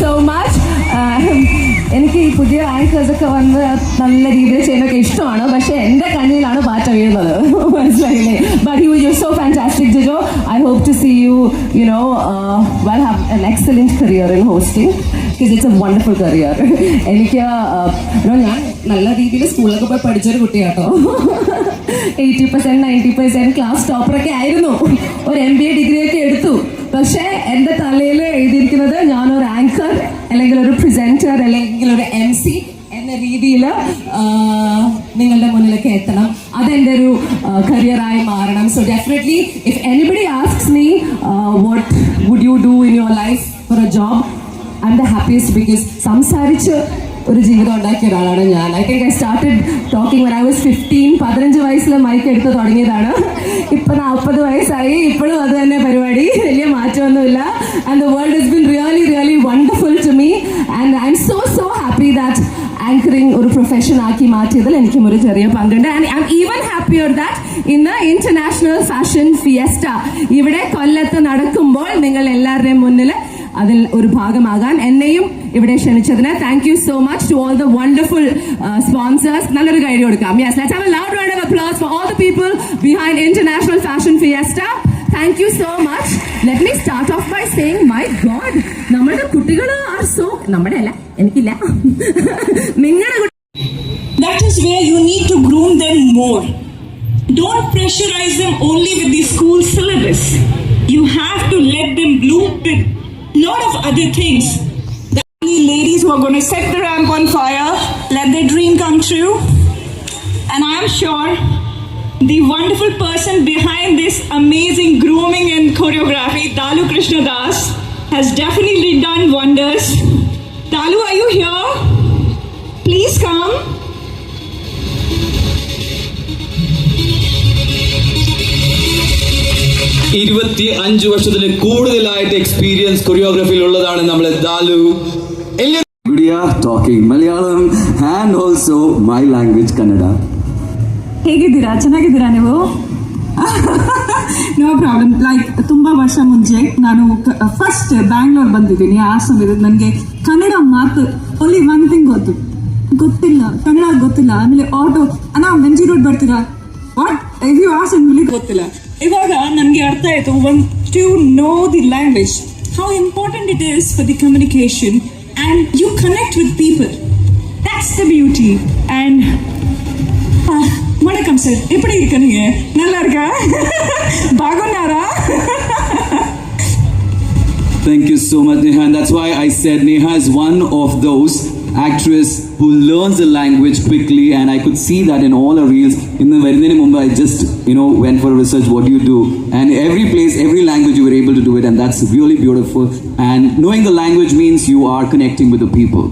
so much. എനിക്ക് ഈ പുതിയ ആങ്കേഴ്സൊക്കെ വന്ന് നല്ല രീതിയിൽ ചെയ്യുന്നതൊക്കെ ഇഷ്ടമാണ്, പക്ഷേ എൻ്റെ കണ്ണിലാണ് പാറ്റ വീഴുന്നത്, മനസ്സിലായില്ലേ? But you so fantastic Jijo. I hope to see you well have an excellent career in hosting because it's a wonderful career. എനിക്ക് ഞാൻ നല്ല രീതിയിൽ സ്കൂളിലൊക്കെ പോയി പഠിച്ചൊരു കുട്ടിയാട്ടോ. 80% 90% ക്ലാസ് ടോപ്പറൊക്കെ ആയിരുന്നു. ഒരു MBA ഡിഗ്രിയൊക്കെ എടുത്തു. പക്ഷേ എൻ്റെ തലയിൽ എഴുതിയിരിക്കുന്നത് ഞാനൊരു ആങ്കർ അല്ലെങ്കിൽ ഒരു പ്രിസെൻറ്റർ അല്ലെങ്കിൽ ഒരു MC എന്ന രീതിയിൽ നിങ്ങളുടെ മുന്നിലേക്ക് എത്തണം. അതെൻ്റെ ഒരു കരിയറായി മാറണം. So definitely if anybody asks me what would you do in your life for a job, I am the happiest because സംസാരിച്ച് ഒരു ജീവിതം ഉണ്ടാക്കിയ ഒരാളാണ് ഞാൻ. I think I started talking when I was 15. 15 വയസ്സിൽ മൈക്ക് എടുത്ത് തുടങ്ങിയതാണ്. ഇപ്പം 40 വയസ്സായി, ഇപ്പോഴും അത് തന്നെ പരിപാടി, വലിയ മാറ്റമൊന്നുമില്ല. And the world has been really really wonderful to me and I'm so happy that anchoring ഒരു പ്രൊഫഷൻ ആക്കി മാറ്റിയതിൽ എനിക്കും ഒരു ചെറിയ പങ്കുണ്ട്. And I M even happier that ഇന്ന് ഇന്റർനാഷണൽ ഫാഷൻ ഫിയസ്റ്റ ഇവിടെ കൊല്ലത്ത് നടക്കുമ്പോൾ നിങ്ങൾ എല്ലാവരുടെയും മുന്നിൽ അതിൽ ഒരു ഭാഗമാകാൻ എന്നെയും ഇവിടെ ക്ഷണിച്ചതിന് thank you so much to all the wonderful sponsors. നല്ലൊരു കൈ കൊടുക്കാം. Yes, let's have a loud round of applause for all the people behind International Fashion Fiesta. Thank you so much. Let me start off by saying, my God, നമ്മുടെ കുട്ടികൾ are so, നമ്മുടെ അല്ല, എനിക്കില്ല, നിങ്ങളുടെ. That is where you need to groom them more. Don't pressurize them only with the school syllabus. You have to let them bloom with lot of other things. The ladies who are going to set the ramp on fire, let their dream come true. And I am sure the wonderful person behind this amazing grooming and choreography, Dalu Krishna Das, has definitely done wonders. Dalu, are you here? Please come. ഇരുപത്തിയഞ്ച് വർഷത്തിൽ കൂടുതലായിട്ട് experience കൊറിയോഗ്രഫിയിൽ ഉള്ളതാണ് നമ്മളെ ദാലു. Talking Malayalam and also my language Kannada. ಹೇಗಿದ್ದೀರಾ? ಚೆನ್ನಾಗಿದ್ದೀರಾ ನೀವು? No problem. ಲೈಕ್ ತುಂಬ ವರ್ಷ ಮುಂಚೆ ನಾನು ಫಸ್ಟ್ ಬ್ಯಾಂಗ್ಳೂರ್ ಬಂದಿದ್ದೀನಿ. ಆ ಸಮಯದಲ್ಲಿ ನನಗೆ ಕನ್ನಡ ಮಾತು ಓನ್ಲಿ ಒನ್ ಥಿಂಗ್ ಗೊತ್ತಿಲ್ಲ, ಕನ್ನಡ ಗೊತ್ತಿಲ್ಲ. ಆಮೇಲೆ ಆಟೋ ಅಣ್ಣ ಮಂಜಿ ರೋಡ್ ಬರ್ತೀರಾ, what if you ask me ಗೊತ್ತಿಲ್ಲ. ಇವಾಗ ನನಗೆ ಅರ್ಥ ಆಯಿತು, one to know the language, how important it is for the communication and you connect with people. That's the beauty. And வணக்கம் சார், எப்படி இருக்க? நீங்க நல்லா இருக்கா? பாகுனாரா? Thank you so much, Neha. And that's why I said Neha is one of those actress who learns the language quickly, and I could see that in all her reels. In the Ranjini Mumbai, I just went for research. What do you do? And every place, every language, you were able to do it, and that's really beautiful. And knowing the language means you are connecting with the people.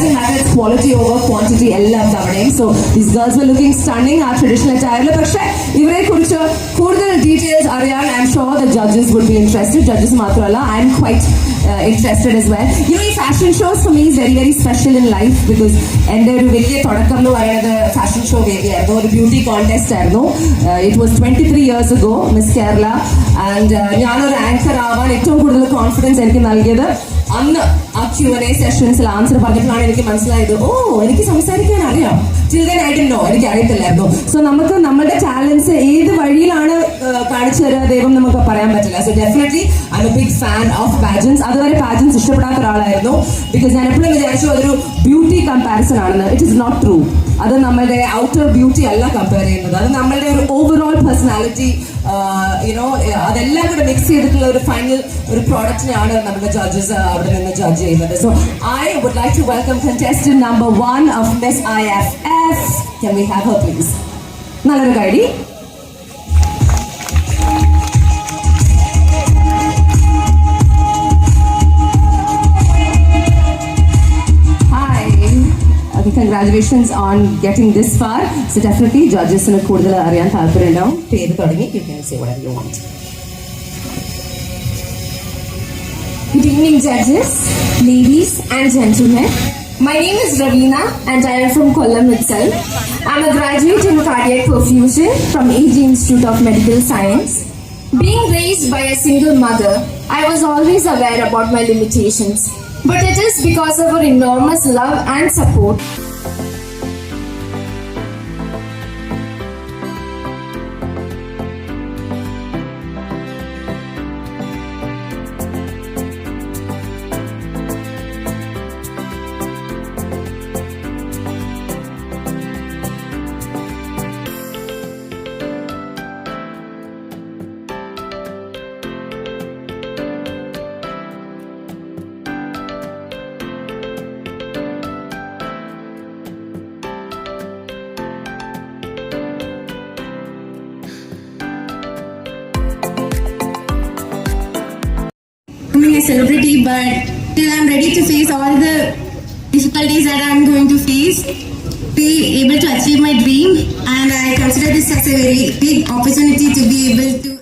doesn't matter, it's quality over quantity. എല്ലാം തവണയും. So these girls were looking stunning ആ traditional attire. പക്ഷേ ഇവരെ കുറിച്ച് കൂടുതൽ details അറിയാൻ I'm sure the judges would be interested. Judges മാത്രമല്ല, I'm quite interested as well. You know, ഈ fashion shows for me is very very special in life because എൻ്റെ ഒരു വലിയ തുടക്കം എന്ന് പറയുന്നത് fashion show വേദിയായിരുന്നു, ഒരു beauty contest ആയിരുന്നു. It was 23 years ago, Miss Kerala, and ഞാനൊരു ആങ്കർ ആവാൻ ഏറ്റവും കൂടുതൽ കോൺഫിഡൻസ് എനിക്ക് നൽകിയത് അന്ന് ആ Q&A സെഷൻസിൽ ആൻസർ പറഞ്ഞപ്പോഴാണ് എനിക്ക് മനസ്സിലായത്, ഓ എനിക്ക് സംസാരിക്കാൻ അറിയാം. Till then I didn't know, എനിക്ക് അറിയത്തില്ലായിരുന്നു. സോ നമുക്ക് നമ്മുടെ ടാലൻസ് ഏത് വഴിയിലാണ് കാണിച്ചു തരാ ദൈവം നമുക്ക് പറയാൻ പറ്റില്ല. So definitely I am a big fan of pageants. അതുവരെ പാജൻസ് ഇഷ്ടപ്പെടാത്ത ഒരാളായിരുന്നു. ബിക്കോസ് ഞാൻ എപ്പോഴും വിചാരിച്ചു അതൊരു ബ്യൂട്ടി കമ്പാരിസൺ ആണെന്ന്. It is not true. അത് നമ്മളുടെ ഔട്ടർ ബ്യൂട്ടി അല്ല കമ്പയർ ചെയ്യുന്നത്, അത് നമ്മളുടെ ഒരു ഓവറോൾ പേഴ്സണാലിറ്റി യുനോ അതെല്ലാം കൂടെ മിക്സ് ചെയ്തിട്ടുള്ള ഒരു ഫൈനൽ ഒരു പ്രോഡക്റ്റിനെയാണ് നമ്മുടെ ജഡ്ജസ് അവിടെ നിന്ന് ജഡ്ജ് ചെയ്യുന്നത്. So I would like to welcome contestant number 1 of Miss IFF. Can we have her please? നല്ലൊരു കൈഡി. Congratulations on getting this far. So definitely judges ന് കൂടുതൽ അറിയാൻ താല്പര്യമുണ്ടാവും. പേര് തുടങ്ങി, you can say whatever you want. Good evening, judges, ladies and gentlemen. My name is Ravina and I am from Kollam itself. I am a graduate in cardiac perfusion from AG Institute of Medical Science. Being raised by a single mother, I was always aware about my limitations. But it is because of her enormous love and support. A celebrity, but till I'm ready to face all the difficulties that I'm going to face, be able to achieve my dream, and I consider this as a very big opportunity to be able to